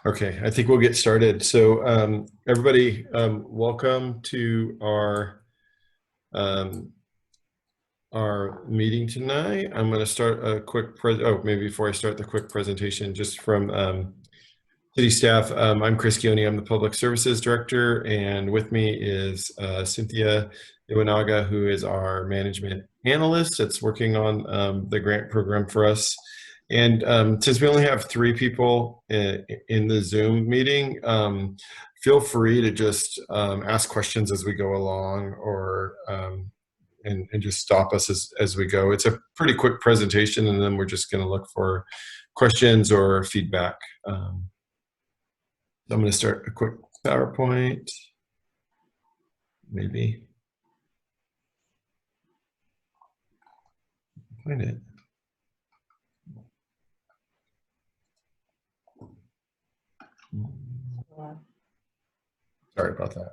Okay, I think we'll get started. So, everybody, welcome to um, our meeting tonight. I'm going to start a quick maybe before I start the quick presentation, just from city staff. I'm Chris Gioni. I'm the Public Services Director, and with me is Cynthia Iwanaga, who is our management analyst that's working on the grant program for us. And since we only have 3 people in the Zoom meeting, feel free to just ask questions as we go along, or and just stop us as we go. It's a pretty quick presentation, and then we're just going to look for questions or feedback. So I'm going to start a quick PowerPoint, maybe. Find it. Sorry about that.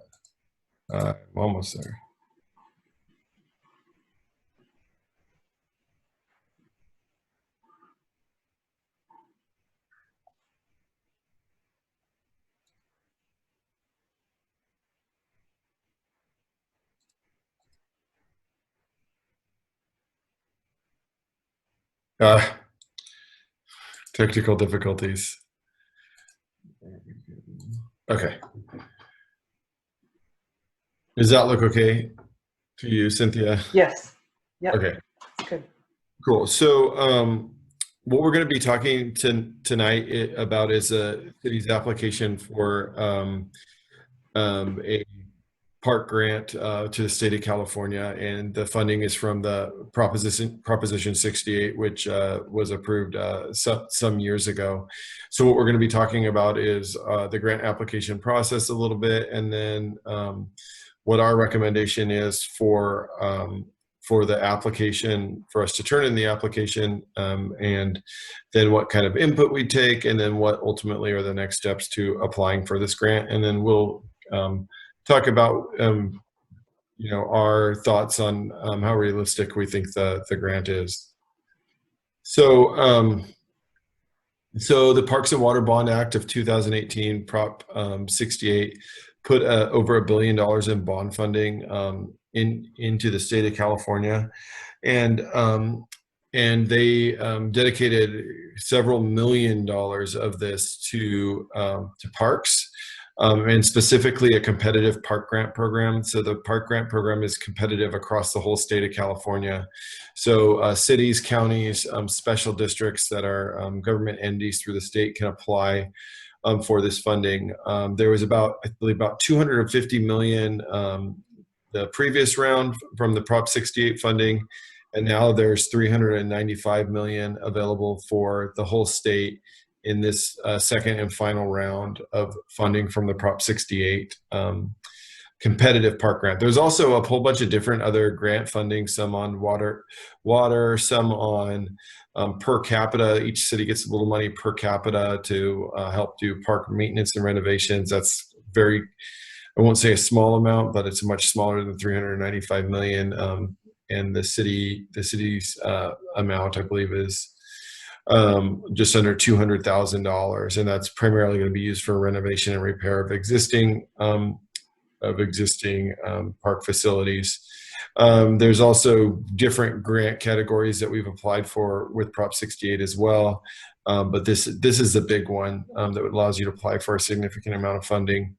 I'm almost there. Technical difficulties. Okay. Does that look okay to you, Cynthia? Yes. Yep. Okay. Good. Cool. So what we're going to be talking tonight about is a city's application for a park grant to the state of California, and the funding is from the Proposition 68, which was approved some years ago. So what we're going to be talking about is the grant application process a little bit, and then what our recommendation is for the application, for us to turn in the application, and then what kind of input we take, and then what ultimately are the next steps to applying for this grant. And then we'll talk about our thoughts on how realistic we think the grant is. So so the Parks and Water Bond Act of 2018, Prop 68, put over $1 billion in bond funding into the state of California, and they dedicated several $1 million of this to parks. And specifically a competitive park grant program. So the park grant program is competitive across the whole state of California. So cities, counties, special districts that are government entities through the state can apply for this funding. There was I believe about 250 million the previous round from the Prop 68 funding, and now there's 395 million available for the whole state in this second and final round of funding from the Prop 68 competitive park grant. There's also a whole bunch of different other grant funding, some on water, some on per capita. Each city gets a little money per capita to help do park maintenance and renovations. That's very, I won't say a small amount, but it's much smaller than 395 million. And the city's amount, I believe, is just under $200,000, and that's primarily going to be used for renovation and repair of existing park facilities. There's also different grant categories that we've applied for with Prop 68 as well, but this is the big one that allows you to apply for a significant amount of funding.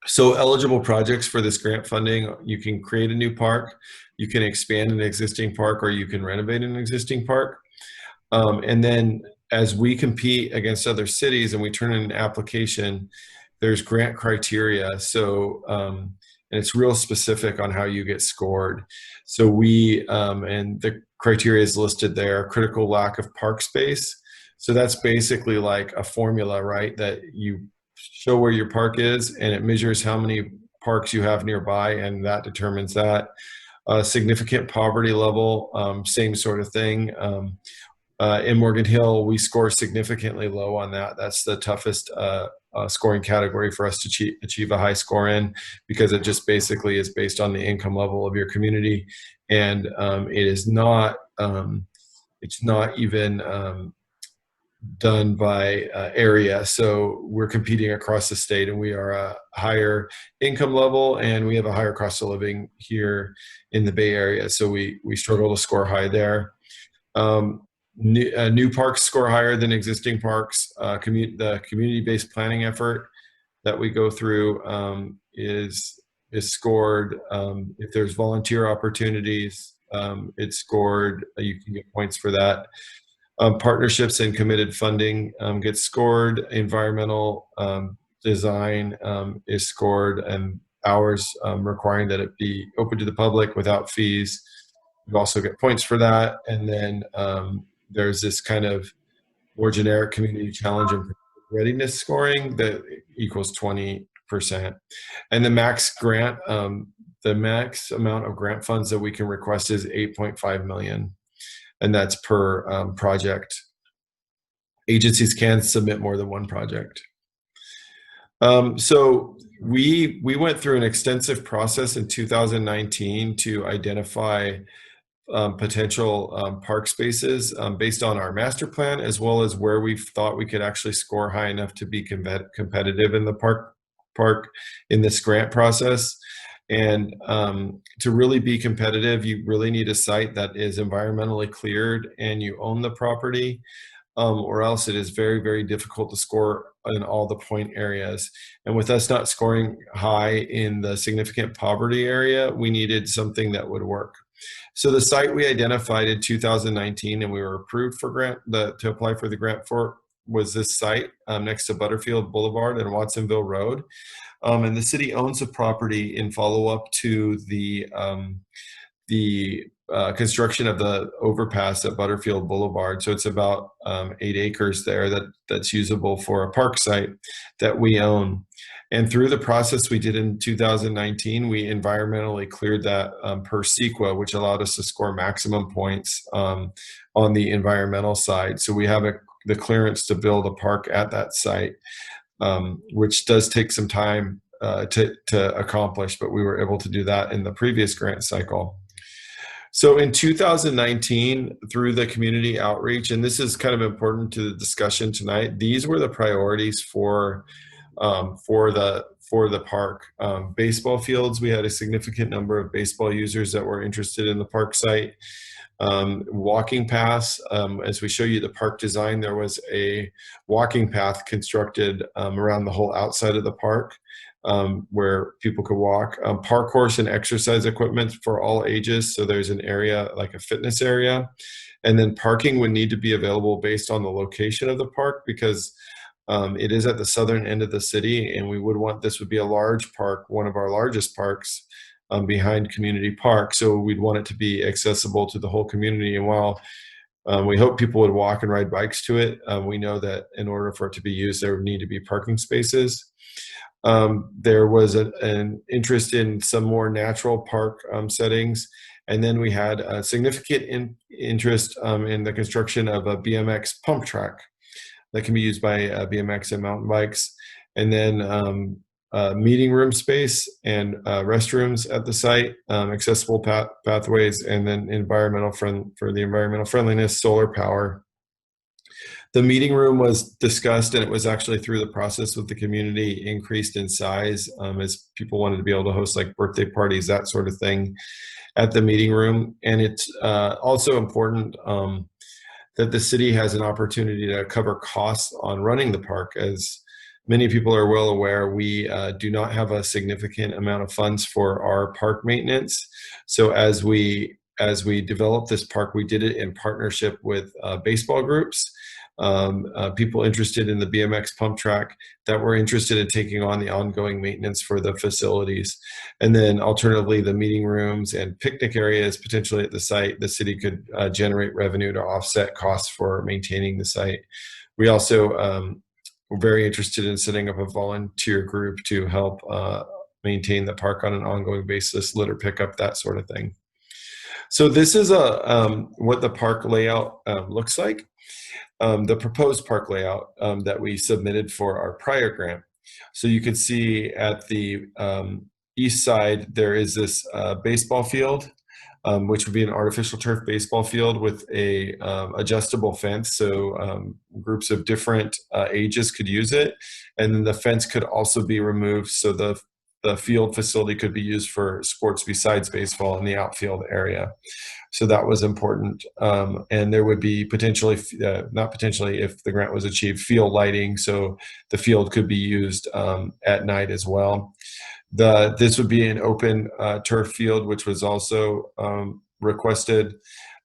So eligible projects for this grant funding, you can create a new park, you can expand an existing park, or you can renovate an existing park. And then as we compete against other cities and we turn in an application, there's grant criteria. So, and it's real specific on how you get scored. So and the criteria is listed there: critical lack of park space. So that's basically like a formula, right? That you show where your park is, and it measures how many parks you have nearby, and that determines that. Significant poverty level, same sort of thing. In Morgan Hill, we score significantly low on that. That's the toughest scoring category for us to achieve a high score in, because it just basically is based on the income level of your community, and it is not. It's not even done by area. So we're competing across the state, and we are a higher income level, and we have a higher cost of living here in the Bay Area. So we struggle to score high there. New parks score higher than existing parks. The community-based planning effort that we go through is scored. If there's volunteer opportunities, it's scored. You can get points for that. Partnerships and committed funding gets scored. Environmental design is scored, and hours requiring that it be open to the public without fees. You also get points for that. And then there's this kind of more generic community challenge and readiness scoring that equals 20%. And the max amount of grant funds that we can request is 8.5 million. And that's per project. Agencies can submit more than one project. So we went through an extensive process in 2019 to identify potential park spaces based on our master plan, as well as where we thought we could actually score high enough to be competitive in the park in this grant process. And to really be competitive, you really need a site that is environmentally cleared and you own the property, or else it is very, very difficult to score in all the point areas. And with us not scoring high in the significant poverty area, we needed something that would work. So the site we identified in 2019 and we were approved for to apply for the grant for was this site next to Butterfield Boulevard and Watsonville Road. And the city owns the property in follow-up to the construction of the overpass at Butterfield Boulevard. So it's about 8 acres there that's usable for a park site that we own. And through the process we did in 2019, we environmentally cleared that per CEQA, which allowed us to score maximum points on the environmental side. So we have the clearance to build a park at that site, which does take some time to accomplish, but we were able to do that in the previous grant cycle. So in 2019, through the community outreach, and this is kind of important to the discussion tonight, these were the priorities for the park. Baseball fields, we had a significant number of baseball users that were interested in the park site. Walking paths, as we show you the park design, there was a walking path constructed around the whole outside of the park where people could walk. Park course and exercise equipment for all ages, so there's an area like a fitness area. And then parking would need to be available based on the location of the park, because it is at the southern end of the city, and we would want this would be a large park, one of our largest parks, behind Community Park. So we'd want it to be accessible to the whole community. And while we hope people would walk and ride bikes to it, we know that in order for it to be used, there would need to be parking spaces. There was an interest in some more natural park settings. And then we had a significant interest in the construction of a BMX pump track that can be used by BMX and mountain bikes. And then meeting room space and restrooms at the site, accessible pathways, and then for the environmental friendliness, solar power. The meeting room was discussed, and it was actually through the process with the community increased in size as people wanted to be able to host like birthday parties, that sort of thing at the meeting room. And it's also important that the city has an opportunity to cover costs on running the park. As many people are well aware, we do not have a significant amount of funds for our park maintenance. So as we developed this park, we did it in partnership with baseball groups, people interested in the BMX pump track that were interested in taking on the ongoing maintenance for the facilities. And then alternatively, the meeting rooms and picnic areas potentially at the site, the city could generate revenue to offset costs for maintaining the site. We also were very interested in setting up a volunteer group to help maintain the park on an ongoing basis, litter pickup, that sort of thing. So this is what the park layout looks like. The proposed park layout that we submitted for our prior grant. So you can see at the east side, there is this baseball field which would be an artificial turf baseball field with a adjustable fence, so groups of different ages could use it, and then the fence could also be removed so the field facility could be used for sports besides baseball in the outfield area. So that was important. And there would be potentially, not potentially, if the grant was achieved, field lighting, so the field could be used at night as well. This would be an open turf field, which was also requested.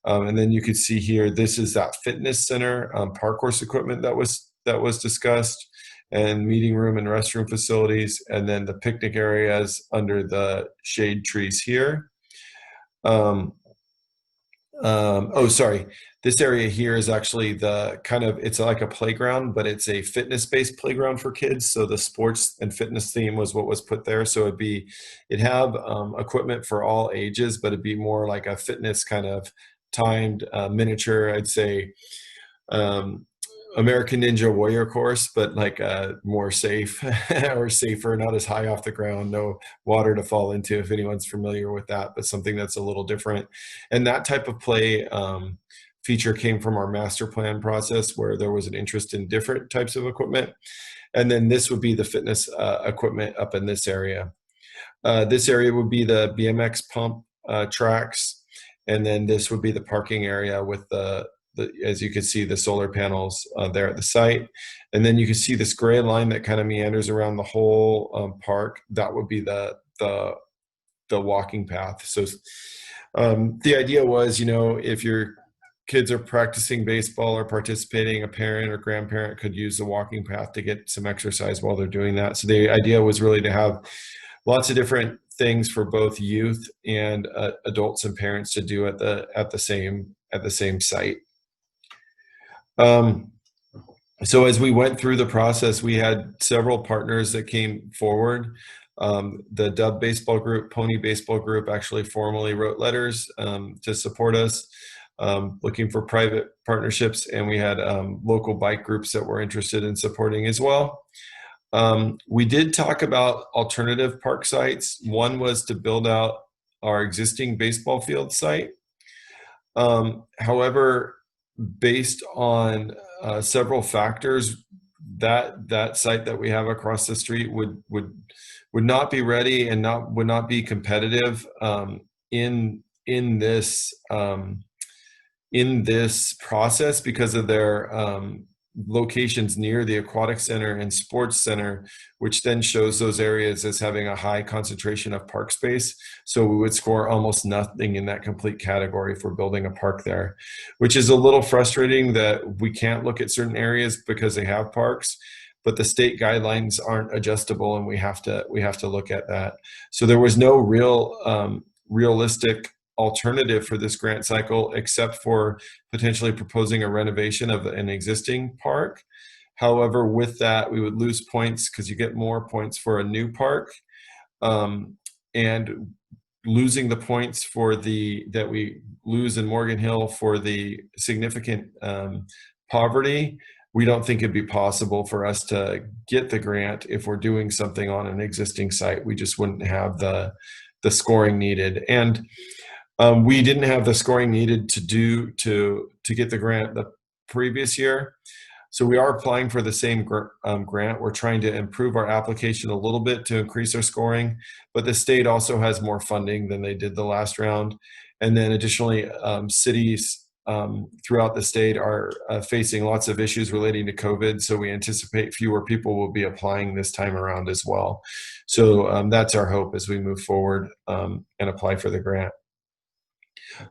And then you could see here, this is that fitness center, park course equipment that was discussed, and meeting room and restroom facilities, and then the picnic areas under the shade trees here. Oh, sorry. This area here is actually it's like a playground, but it's a fitness-based playground for kids. So the sports and fitness theme was what was put there. So it'd have equipment for all ages, but it'd be more like a fitness kind of timed miniature, I'd say, American Ninja Warrior course, but like more safe or safer, not as high off the ground, no water to fall into, if anyone's familiar with that, but something that's a little different. And that type of play feature came from our master plan process, where there was an interest in different types of equipment. And then this would be the fitness equipment up in this area. This area would be the BMX pump tracks. And then this would be the parking area with as you can see, the solar panels there at the site. And then you can see this gray line that kind of meanders around the whole park. That would be the walking path. So the idea was, if your kids are practicing baseball or participating, a parent or grandparent could use the walking path to get some exercise while they're doing that. So the idea was really to have lots of different things for both youth and adults and parents to do at the same site. So as we went through the process, we had several partners that came forward. The Dub Baseball Group, Pony Baseball Group actually formally wrote letters to support us, looking for private partnerships, and we had local bike groups that were interested in supporting as well. We did talk about alternative park sites. One was to build out our existing baseball field site. However, based on several factors, that site that we have across the street would not be ready and would not be competitive in this process because of their locations near the aquatic center and sports center, which then shows those areas as having a high concentration of park space. So we would score almost nothing in that complete category for building a park there, which is a little frustrating that we can't look at certain areas because they have parks, but the state guidelines aren't adjustable, and we have to look at that. So there was no realistic alternative for this grant cycle except for potentially proposing a renovation of an existing park. However, with that, we would lose points because you get more points for a new park, and losing the points that we lose in Morgan Hill for the significant poverty, we don't think it'd be possible for us to get the grant if we're doing something on an existing site. We just wouldn't have the scoring needed, and we didn't have the scoring needed to get the grant the previous year. So we are applying for the same grant. We're trying to improve our application a little bit to increase our scoring, but the state also has more funding than they did the last round. And then additionally, cities throughout the state are facing lots of issues relating to COVID. So we anticipate fewer people will be applying this time around as well. So that's our hope as we move forward and apply for the grant.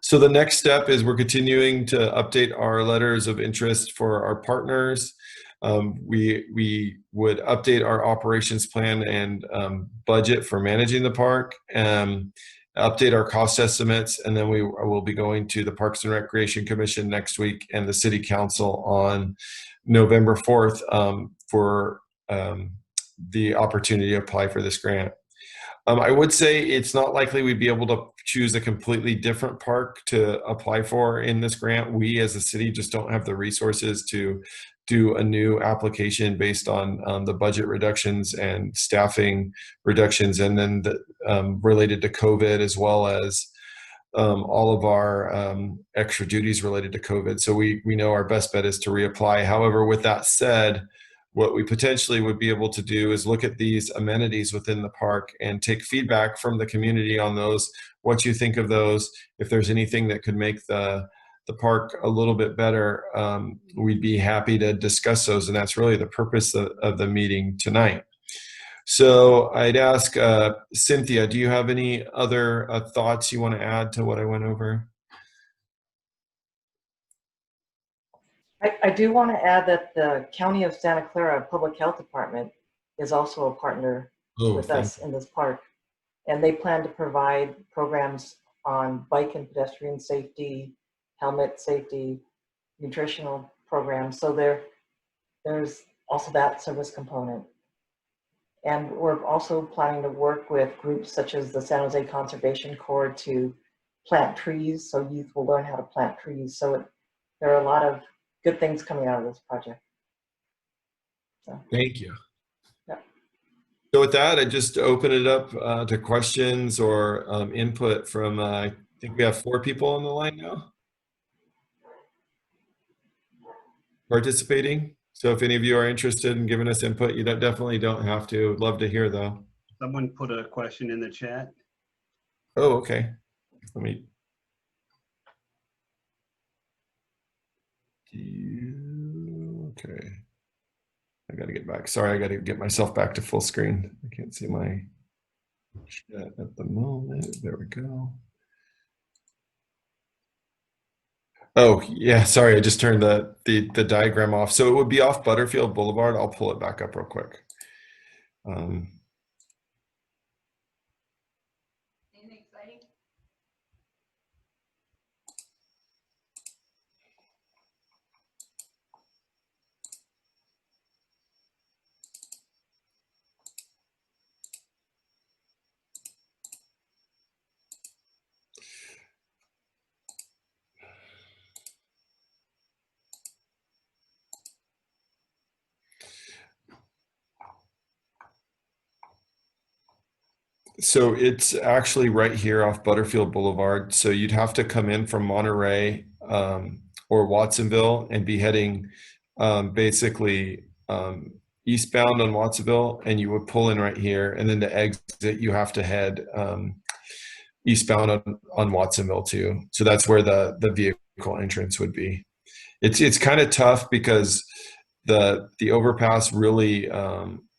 So the next step is we're continuing to update our letters of interest for our partners. We would update our operations plan and budget for managing the park, update our cost estimates, and then we will be going to the Parks and Recreation Commission next week and the City Council on November 4th for the opportunity to apply for this grant. I would say it's not likely we'd be able to choose a completely different park to apply for in this grant. We as a city just don't have the resources to do a new application based on the budget reductions and staffing reductions, and then related to COVID, as well as all of our extra duties related to COVID. So we know our best bet is to reapply. However, with that said, what we potentially would be able to do is look at these amenities within the park and take feedback from the community on those, what you think of those. If there's anything that could make the park a little bit better, we'd be happy to discuss those. And that's really the purpose of the meeting tonight. So I'd ask Cynthia, do you have any other thoughts you want to add to what I went over? I do want to add that the County of Santa Clara Public Health Department is also a partner with us in this park. And they plan to provide programs on bike and pedestrian safety, helmet safety, nutritional programs. So there's also that service component. And we're also planning to work with groups such as the San Jose Conservation Corps to plant trees, so youth will learn how to plant trees. So there are a lot of good things coming out of this project. So, thank you. Yeah. So with that, I just open it up to questions or input from, I think we have 4 people on the line now participating. So if any of you are interested in giving us input, you definitely don't have to. Love to hear though. Someone put a question in the chat. Oh, okay. Let me. Okay. I got to get back. Sorry, I got to get myself back to full screen. I can't see my chat at the moment. There we go. Oh, yeah, sorry, I just turned the diagram off. So it would be off Butterfield Boulevard. I'll pull it back up real quick. Anything exciting? So it's actually right here off Butterfield Boulevard. So you'd have to come in from Monterey or Watsonville and be heading basically eastbound on Watsonville, and you would pull in right here. And then to exit, you have to head eastbound on Watsonville too. So that's where the vehicle entrance would be. It's kind of tough because the overpass really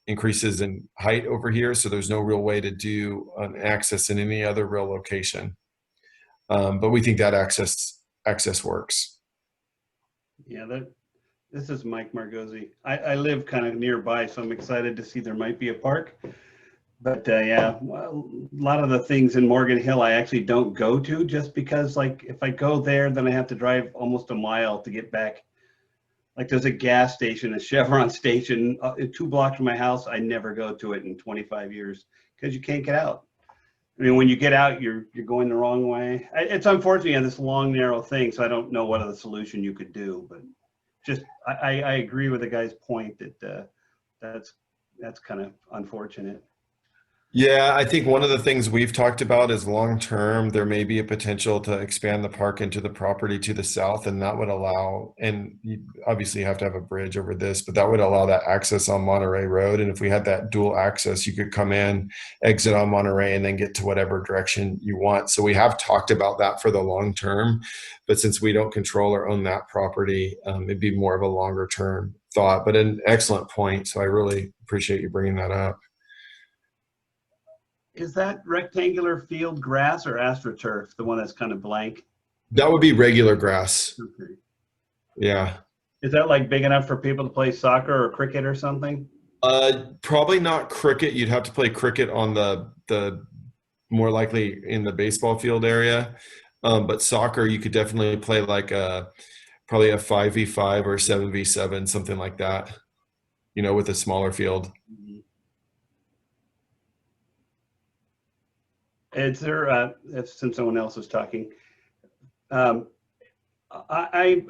increases in height over here, so there's no real way to do an access in any other real location. But we think that access works. Yeah, this is Mike Margozzi. I live kind of nearby, so I'm excited to see there might be a park. But yeah, well, a lot of the things in Morgan Hill I actually don't go to, just because like if I go there, then I have to drive almost a mile to get back. Like there's a gas station, a Chevron station, 2 blocks from my house. I never go to it in 25 years because you can't get out. I mean, when you get out, you're going the wrong way. It's unfortunate you have this long, narrow thing, so I don't know what other solution you could do. But just, I agree with the guy's point that that's kind of unfortunate. Yeah, I think one of the things we've talked about is long term, there may be a potential to expand the park into the property to the south, and that would allow, and you obviously have to have a bridge over this, but that would allow that access on Monterey Road. And if we had that dual access, you could come in, exit on Monterey, and then get to whatever direction you want. So we have talked about that for the long term, but since we don't control or own that property, it'd be more of a longer term thought, but an excellent point. So I really appreciate you bringing that up. Is that rectangular field grass or AstroTurf, the one that's kind of blank? That would be regular grass. Okay. Yeah. Is that like big enough for people to play soccer or cricket or something? Probably not cricket. You'd have to play cricket on the more likely in the baseball field area. But soccer, you could definitely play like probably a 5v5 or 7v7, something like that, you know, with a smaller field. Is there, since someone else is talking, I'm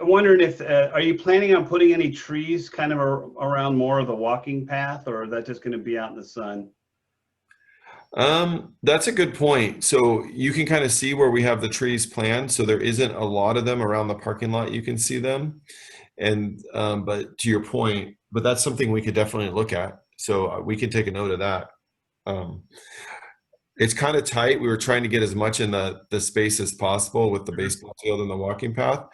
wondering if, are you planning on putting any trees kind of around more of the walking path, or is that just going to be out in the sun? That's a good point. So you can kind of see where we have the trees planned. So there isn't a lot of them around the parking lot. You can see them. And, but to your point, but that's something we could definitely look at. So we can take a note of that. Um, it's kind of tight. We were trying to get as much in the space as possible with the baseball field and the walking path.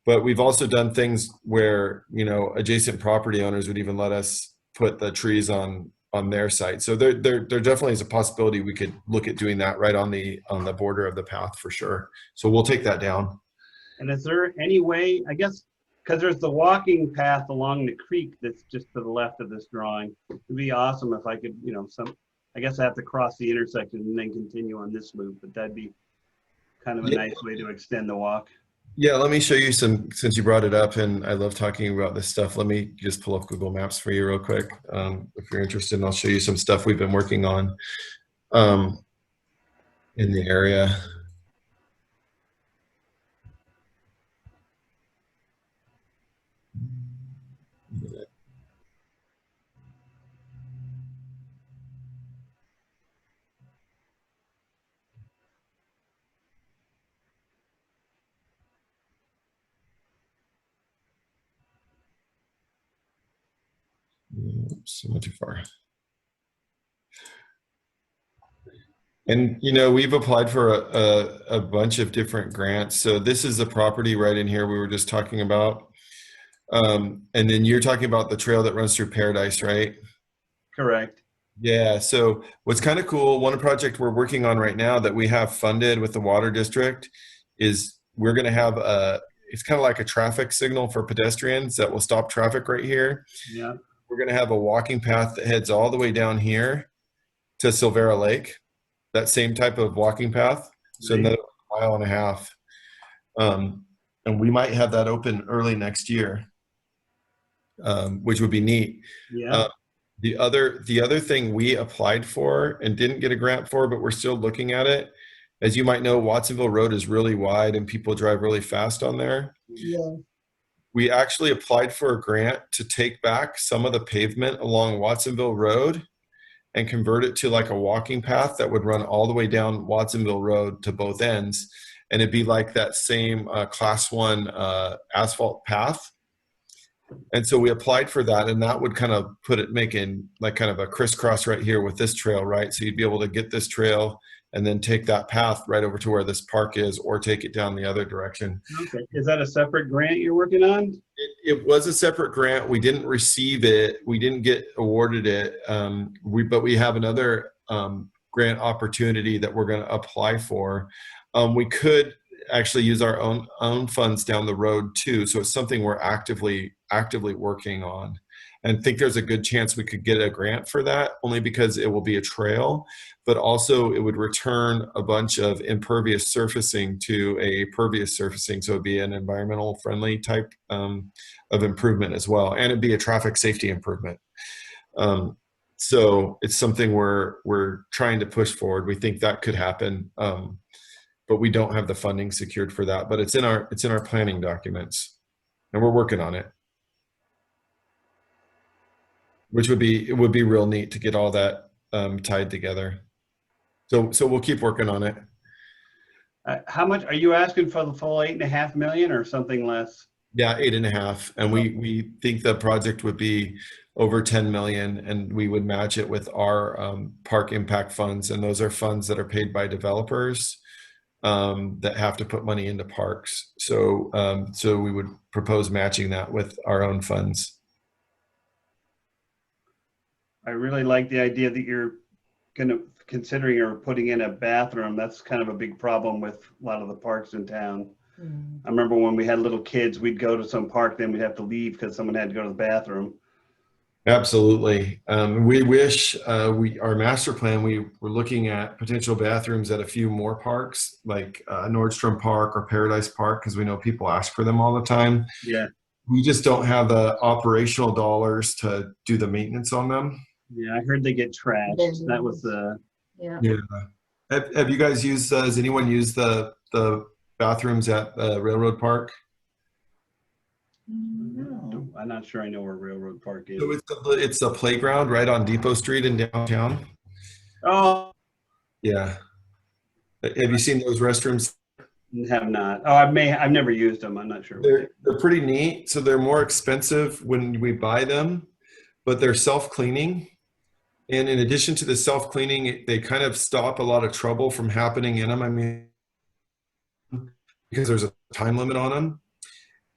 But we've also done things where, you know, adjacent property owners would even let us put the trees on their site. So there definitely is a possibility we could look at doing that right on the border of the path for sure. So we'll take that down. And is there any way, I guess, because there's the walking path along the creek that's just to the left of this drawing. It'd be awesome if I could, you know, I guess I have to cross the intersection and then continue on this loop, but that'd be kind of a nice way to extend the walk. Yeah, let me show you some, since you brought it up and I love talking about this stuff. Let me just pull up Google Maps for you real quick. If you're interested, and I'll show you some stuff we've been working on in the area. Oops, not too far. And, you know, we've applied for a bunch of different grants. So this is the property right in here we were just talking about. And then you're talking about the trail that runs through Paradise, right? Correct. Yeah. So what's kind of cool, one project we're working on right now that we have funded with the water district is we're going to have it's kind of like a traffic signal for pedestrians that will stop traffic right here. Yeah. We're going to have a walking path that heads all the way down here to Silvera Lake, that same type of walking path. So another 1.5 miles. And we might have that open early next year, which would be neat. Yeah. The other thing we applied for and didn't get a grant for, but we're still looking at it. As you might know, Watsonville Road is really wide and people drive really fast on there. Yeah. We actually applied for a grant to take back some of the pavement along Watsonville Road and convert it to like a walking path that would run all the way down Watsonville Road to both ends. And it'd be like that same class 1 asphalt path. And so we applied for that, and that would kind of make in like kind of a crisscross right here with this trail, right? So you'd be able to get this trail and then take that path right over to where this park is, or take it down the other direction. Okay. Is that a separate grant you're working on? It was a separate grant. We didn't receive it. We didn't get awarded it. But we have another grant opportunity that we're going to apply for. We could actually use our own funds down the road too. So it's something we're actively working on, and think there's a good chance we could get a grant for that, only because it will be a trail, but also it would return a bunch of impervious surfacing to a pervious surfacing. So it'd be an environmental friendly type of improvement as well. And it'd be a traffic safety improvement. So it's something we're trying to push forward. We think that could happen. But we don't have the funding secured for that, but it's in our planning documents, and we're working on it, which would be real neat to get all that tied together. So we'll keep working on it. How much are you asking for the full 8.5 million or something less? Yeah, 8.5, and we think the project would be over 10 million, and we would match it with our park impact funds, and those are funds that are paid by developers that have to put money into parks. So we would propose matching that with our own funds. I really like the idea that you're considering or putting in a bathroom. That's kind of a big problem with a lot of the parks in town. I remember when we had little kids, we'd go to some park, then we'd have to leave because someone had to go to the bathroom. Absolutely. We wish our master plan, we were looking at potential bathrooms at a few more parks, like Nordstrom Park or Paradise Park, because we know people ask for them all the time. Yeah. We just don't have the operational dollars to do the maintenance on them. Yeah, I heard they get trashed. That was the. Yeah. Have you guys used? Has anyone used the bathrooms at Railroad Park? No. I'm not sure I know where Railroad Park is. So it's a playground right on Depot Street in downtown. Oh, Yeah. Have you seen those restrooms? Have not. Oh, I've never used them. I'm not sure what They're pretty neat. So they're more expensive when we buy them, but they're self-cleaning. And in addition to the self-cleaning, they kind of stop a lot of trouble from happening in them. I mean, because there's a time limit on them.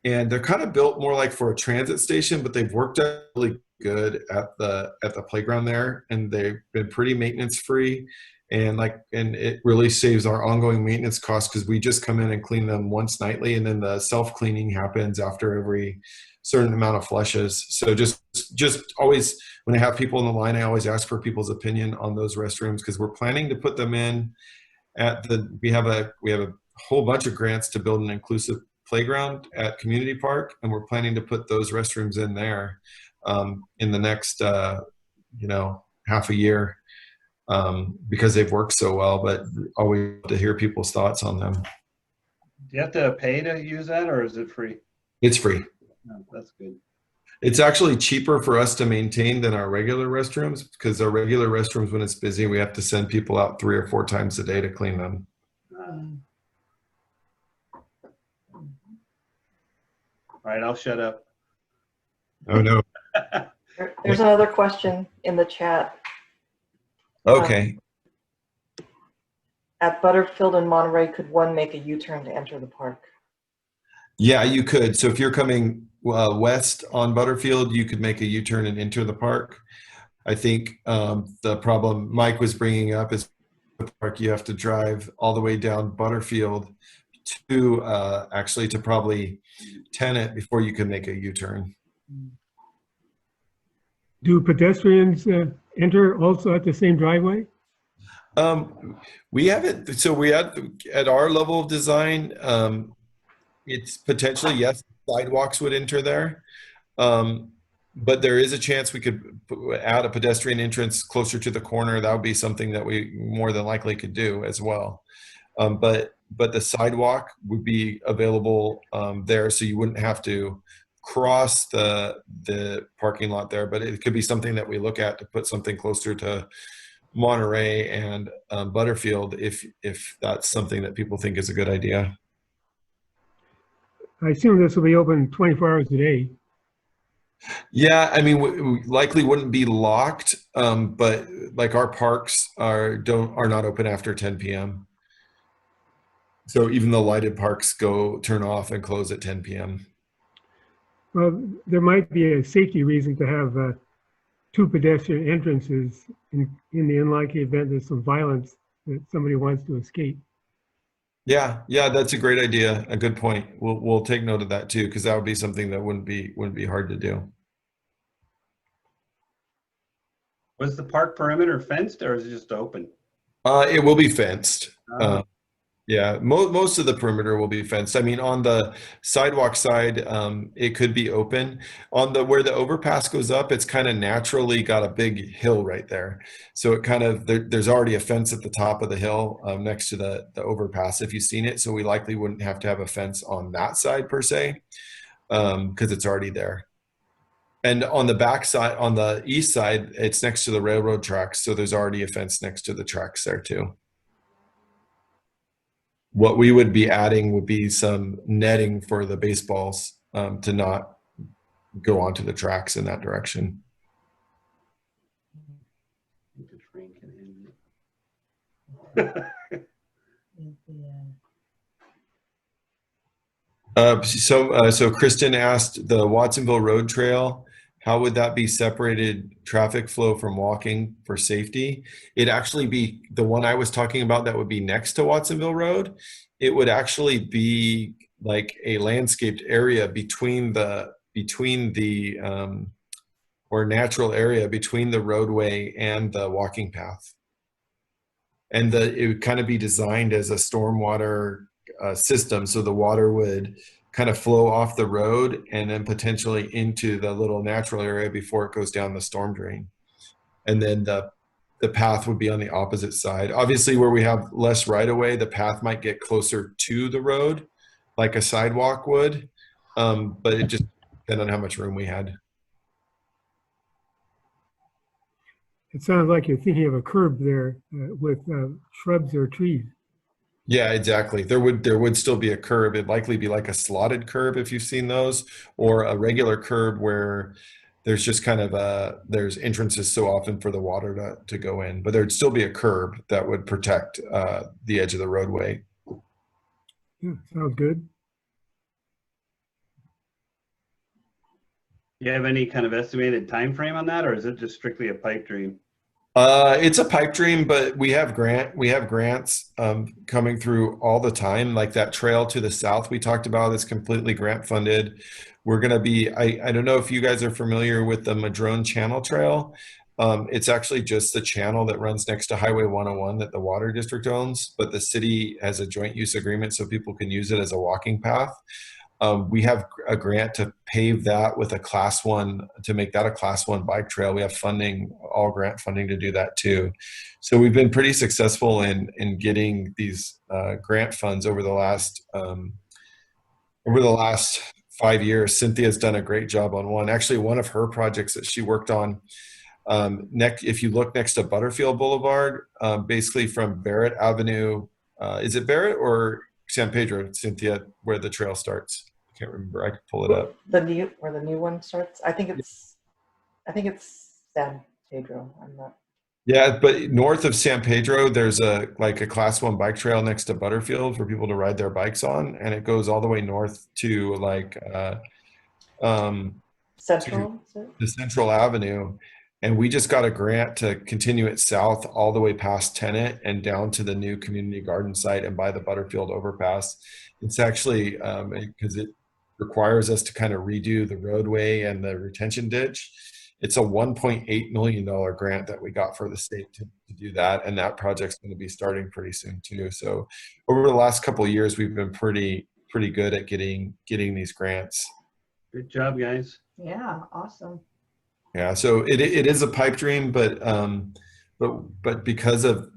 And they're kind of built more like for a transit station, but they've worked out really good at the playground there, and they've been pretty maintenance free. And it really saves our ongoing maintenance costs because we just come in and clean them once nightly, and then the self-cleaning happens after every certain amount of flushes. So just always when I have people in the line, I always ask for people's opinion on those restrooms because we're planning to put them in we have a whole bunch of grants to build an inclusive playground at Community Park, and we're planning to put those restrooms in there in the next half a year because they've worked so well. But always to hear people's thoughts on them. Do you have to pay to use that, or is it free? It's free. Oh, that's good. It's actually cheaper for us to maintain than our regular restrooms because our regular restrooms, when it's busy, we have to send people out 3 or 4 times a day to clean them. All right, I'll shut up. Oh no. There's another question in the chat. Okay. At Butterfield and Monterey, could one make a U-turn to enter the park? Yeah, you could. So if you're coming west on Butterfield, you could make a U-turn and enter the park. I think the problem Mike was bringing up is the park, you have to drive all the way down Butterfield to actually to probably Tenet before you can make a U-turn. Do pedestrians enter also at the same driveway? We haven't. So we at our level of design, it's potentially yes, sidewalks would enter there, but there is a chance we could add a pedestrian entrance closer to the corner. That would be something that we more than likely could do as well. But the sidewalk would be available there, so you wouldn't have to cross the parking lot there. But it could be something that we look at to put something closer to Monterey and Butterfield if that's something that people think is a good idea. I assume this will be open 24 hours a day. Yeah, I mean, we likely wouldn't be locked, but like our parks are not open after 10 p.m. So even the lighted parks turn off and close at 10 p.m. Well, there might be a safety reason to have 2 pedestrian entrances in the unlikely event there's some violence that somebody wants to escape. Yeah, that's a great idea. A good point. We'll take note of that too, because that would be something that wouldn't be hard to do. Was the park perimeter fenced, or is it just open? It will be fenced. Oh. Yeah, most of the perimeter will be fenced. I mean, on the sidewalk side, it could be open. On where the overpass goes up, it's kind of naturally got a big hill right there. So it kind of there's already a fence at the top of the hill next to the overpass. If you've seen it, so we likely wouldn't have to have a fence on that side per se, because it's already there. And on the back side, on the east side, it's next to the railroad tracks, so there's already a fence next to the tracks there too. What we would be adding would be some netting for the baseballs to not go onto the tracks in that direction. The train can end it. So Kristen asked the Watsonville Road Trail, how would that be separated traffic flow from walking for safety? It'd actually be the one I was talking about that would be next to Watsonville Road. It would actually be like a landscaped area between the or natural area between the roadway and the walking path. And it would kind of be designed as a stormwater system, so the water would kind of flow off the road and then potentially into the little natural area before it goes down the storm drain. And then the path would be on the opposite side. Obviously, where we have less right of way, the path might get closer to the road, like a sidewalk would, but it just depends on how much room we had. it sounds like you're thinking of a curb there with shrubs or trees. Yeah, exactly. There would still be a curb. It'd likely be like a slotted curb if you've seen those, or a regular curb where there's just kind of there's entrances so often for the water to go in, but there'd still be a curb that would protect the edge of the roadway. Yeah, sounds good. Do you have any kind of estimated time frame on that, or is it just strictly a pipe dream? It's a pipe dream, but we have grants coming through all the time. Like that trail to the south we talked about is completely grant funded. We're gonna be, I don't know if you guys are familiar with the Madrone Channel Trail. It's actually just the channel that runs next to Highway 101 that the water district owns, but the city has a joint use agreement so people can use it as a walking path. We have a grant to pave that with a class 1, to make that a class 1 bike trail. We have funding, all grant funding to do that too. So we've been pretty successful in getting these grant funds over the last 5 years. Cynthia's done a great job on one. Actually, one of her projects that she worked on, if you look next to Butterfield Boulevard, basically from Barrett Avenue, is it Barrett or San Pedro, Cynthia, where the trail starts? I can't remember. I could pull it up. The new one starts. I think it's San Pedro. I'm not. Yeah, but north of San Pedro, there's a class 1 bike trail next to Butterfield for people to ride their bikes on, and it goes all the way north to Central, the Central Avenue. And we just got a grant to continue it south all the way past Tenet and down to the new community garden site and by the Butterfield overpass. It's actually because it requires us to kind of redo the roadway and the retention ditch. It's a $1.8 million grant that we got for the state to do that. And that project's going to be starting pretty soon too. So over the last couple of years, we've been pretty good at getting these grants. Good job, guys. Yeah, awesome. Yeah, so it is a pipe dream, but because of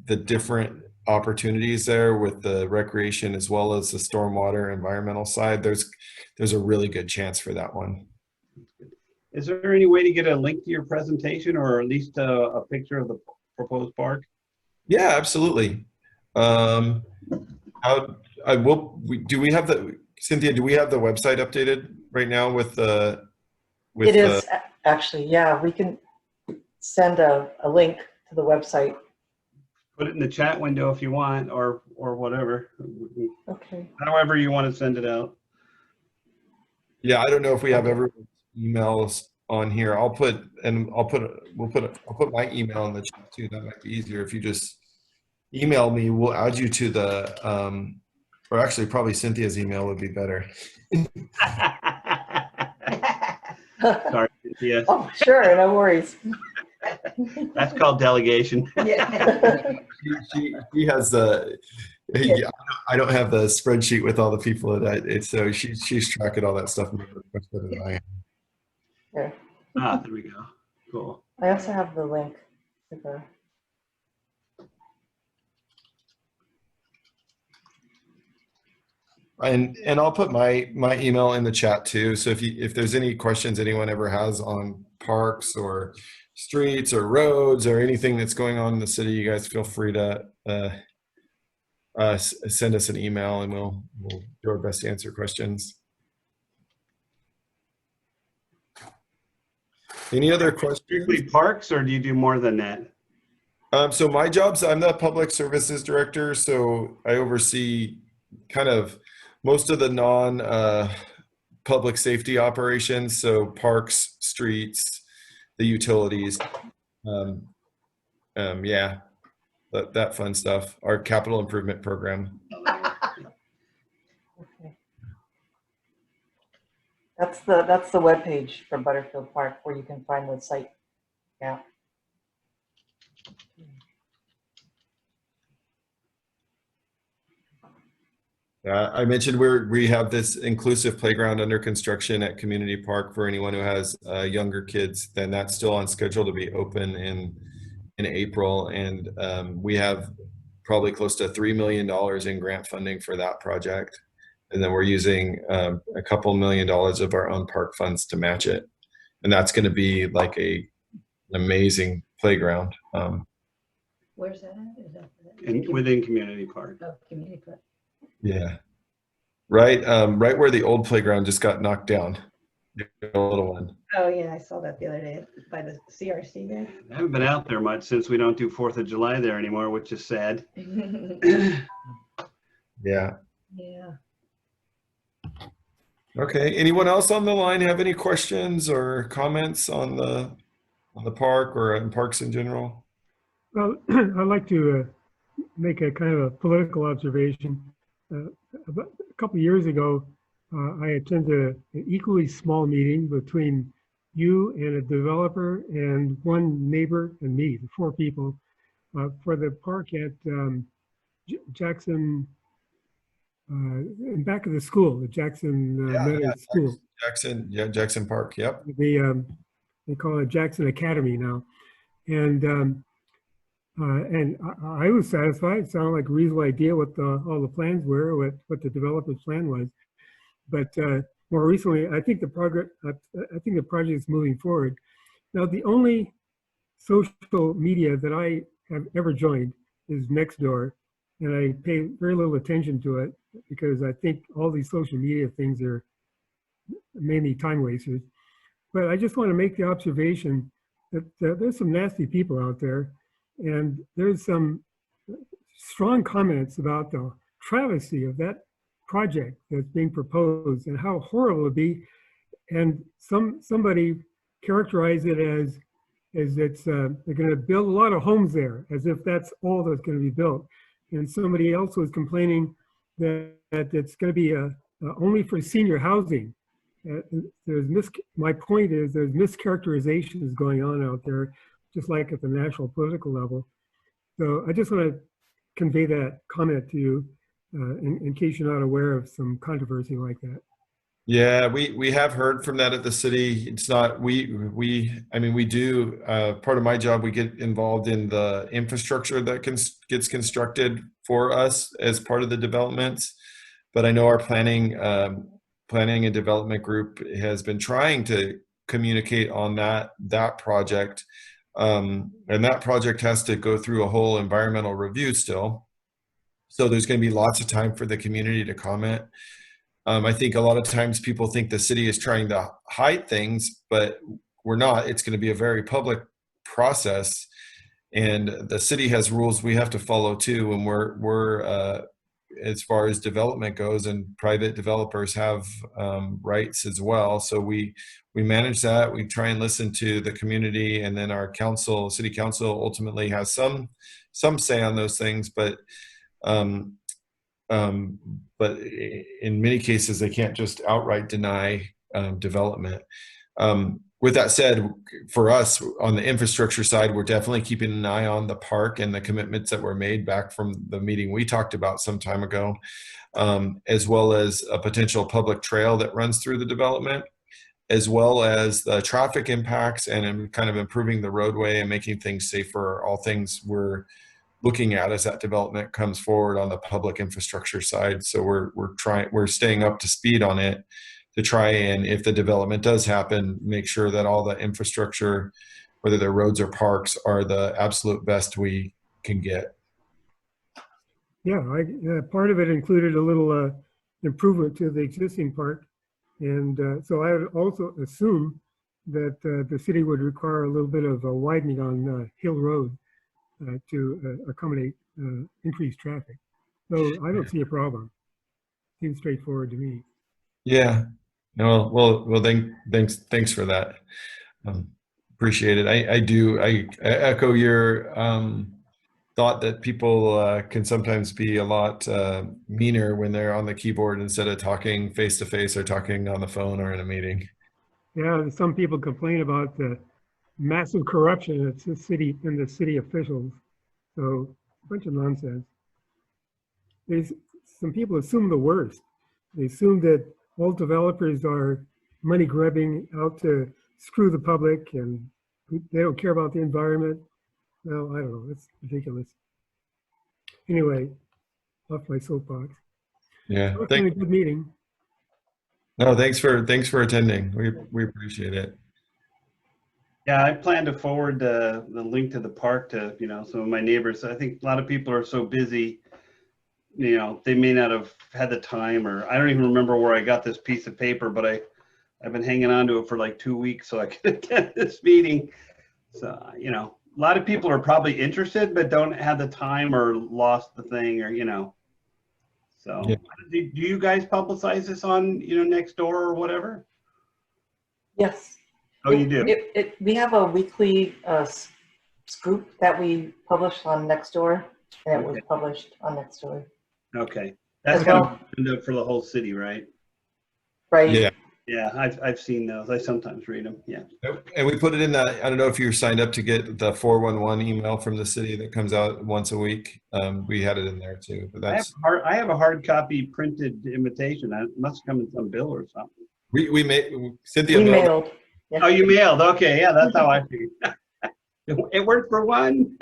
the different opportunities there with the recreation as well as the stormwater environmental side, there's a really good chance for that one. Is there any way to get a link to your presentation, or at least a picture of the proposed park? Yeah, absolutely. Do we have Cynthia, do we have the website updated right now with the? It is actually, yeah, we can send a link to the website. Put it in the chat window if you want, or whatever. Okay. However you want to send it out. Yeah, I don't know if we have everyone's emails on here. I'll put my email in the chat too. That might be easier if you just email me. We'll add you to the or actually probably Cynthia's email would be better. Sorry, Cynthia. Oh, sure, no worries. That's called delegation. Yeah. She has the. Yeah, I don't have the spreadsheet with all the people so she's tracking all that stuff much better than I am. Yeah. There we go. Cool. I also have the link to the. And I'll put my email in the chat too. So if there's any questions anyone ever has on parks or streets or roads or anything that's going on in the city, you guys feel free to send us an email and we'll do our best to answer questions. Any other questions? Strictly parks, or do you do more than that? So my I'm the public services director, so I oversee kind of most of the public safety operations, so parks, streets, the utilities, yeah, that fun stuff. Our capital improvement program. Okay. That's the webpage for Butterfield Park where you can find the site. Yeah. I mentioned we have this inclusive playground under construction at Community Park for anyone who has younger kids. Then that's still on schedule to be open in April, and we have probably close to $3 million in grant funding for that project, and then we're using a couple $1 million of our own park funds to match it, and that's going to be like amazing playground. Where's that at? Is that Within Community Park. oh, community park? Yeah, right where the old playground just got knocked down. The little one. Oh, yeah, I saw that the other day by the CRC there. I haven't been out there much since we don't do 4th of July there anymore, which is sad. Yeah. Yeah. Okay. Anyone else on the line have any questions or comments on the park or in parks in general? Well, I'd like to make a kind of a political observation. About a couple of years ago, I attended an equally small meeting between you and a developer and one neighbor and me, the 4 people, for the park at Jackson, in back of the school, the Jackson Meadows School. Jackson Park. Yep. They call it Jackson Academy now. And I was satisfied. It sounded like a reasonable idea what all the plans were, what the developer's plan was. But more recently, I think the project is moving forward. Now, the only social media that I have ever joined is Nextdoor, and I pay very little attention to it because I think all these social media things are mainly time wasters. But I just want to make the observation that there's some nasty people out there, and there's some strong comments about the travesty of that project that's being proposed and how horrible it'd be. And somebody characterized it as it's they're going to build a lot of homes there, as if that's all that's going to be built. And somebody else was complaining that it's going to be only for senior housing. My point is there's mischaracterizations going on out there, just like at the national political level. So I just want to convey that comment to you in case you're not aware of some controversy like that. Yeah, we have heard from that at the city. It's not, I mean, we do, part of my job, we get involved in the infrastructure that gets constructed for us as part of the developments. But I know our planning and development group has been trying to communicate on that project. And that project has to go through a whole environmental review still. So there's going to be lots of time for the community to comment. I think a lot of times people think the city is trying to hide things, but we're not. It's going to be a very public process, and the city has rules we have to follow too. And we're as far as development goes, and private developers have rights as well. So we manage that. We try and listen to the community, and then our council, city council, ultimately has some say on those things, but in many cases, they can't just outright deny development. With that said, for us on the infrastructure side, we're definitely keeping an eye on the park and the commitments that were made back from the meeting we talked about some time ago, as well as a potential public trail that runs through the development, as well as the traffic impacts and kind of improving the roadway and making things safer, all things we're looking at as that development comes forward on the public infrastructure side. So we're staying up to speed on it to try and, if the development does happen, make sure that all the infrastructure, whether they're roads or parks, are the absolute best we can get. Yeah, part of it included a little improvement to the existing park. And so I would also assume that the city would require a little bit of a widening on Hill Road to accommodate increased traffic. So I don't see a problem. Seems straightforward to me. Yeah. No, well, thanks for that. Appreciate it. I echo your thought that people can sometimes be a lot meaner when they're on the keyboard instead of talking face to face or talking on the phone or in a meeting. Yeah, some people complain about the massive corruption at the city and the city officials. So a bunch of nonsense. Some people assume the worst. They assume that all developers are money grubbing out to screw the public and they don't care about the environment. Well, I don't know. It's ridiculous. Anyway, off my soapbox. Yeah. It's been a good meeting. No, thanks for attending. We appreciate it. Yeah, I plan to forward the link to the park to, some of my neighbors. I think a lot of people are so busy, they may not have had the time, or I don't even remember where I got this piece of paper, but I've been hanging on to it for like 2 weeks so I could attend this meeting. So, a lot of people are probably interested, but don't have the time or lost the thing or. So Yeah. do you guys publicize this on, Nextdoor or whatever? Yes. Oh, you do? We have a weekly scoop that we publish on Nextdoor, and it was published on Nextdoor. Okay. That's As kind well. of opened up for the whole city, right? Right. Yeah. Yeah, I've seen those. I sometimes read them. Yeah. And we put it in that, I don't know if you're signed up to get the 411 email from the city that comes out once a week. We had it in there too, but that's. I have a hard copy printed invitation. That must come in some bill or something. We made, Cynthia We mailed. mailed. Yeah. Oh, you mailed. Okay. Yeah, that's how I figured. It worked for one.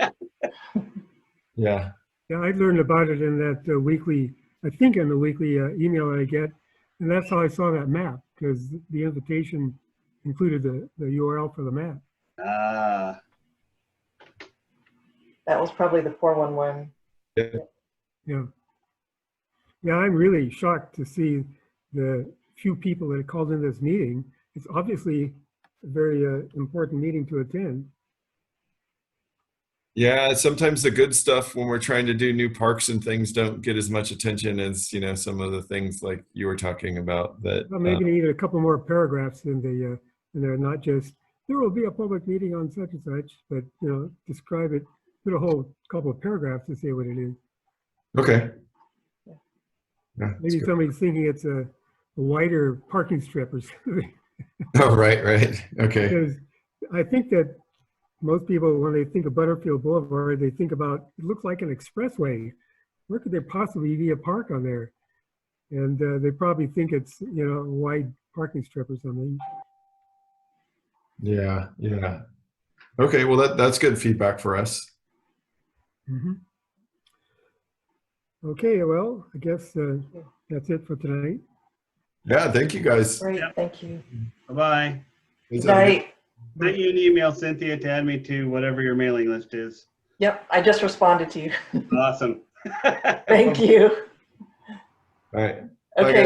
Yeah. Yeah, I learned about it in that weekly, I think in the weekly email that I get. And that's how I saw that map, because the invitation included the URL for the map. Ah. That was probably the 411. Yeah. Yeah, I'm really shocked to see the few people that called in this meeting. It's obviously a very important meeting to attend. Yeah, sometimes the good stuff when we're trying to do new parks and things don't get as much attention as, some of the things like you were talking about that. Well, maybe they need a couple more paragraphs in there, not just, there will be a public meeting on such and such, but, describe it, put a whole couple of paragraphs to say what it is. Okay. Yeah, Maybe somebody's thinking it's a wider parking strip or something. Oh, right. Okay. Because I think that most people, when they think of Butterfield Boulevard, they think about, it looks like an expressway. Where could there possibly be a park on there? And they probably think it's, a wide parking strip or something. Yeah. Okay, well, that's good feedback for us. Mm-hmm. Okay, well, I guess that's it for tonight. Yeah, thank you guys. Great. Yeah. Thank you. Bye-bye. Good night. Sent you an email, Cynthia, to add me to whatever your mailing list is. Yep. I just responded to you. Awesome. Thank you. All right. Bye, Okay. guys.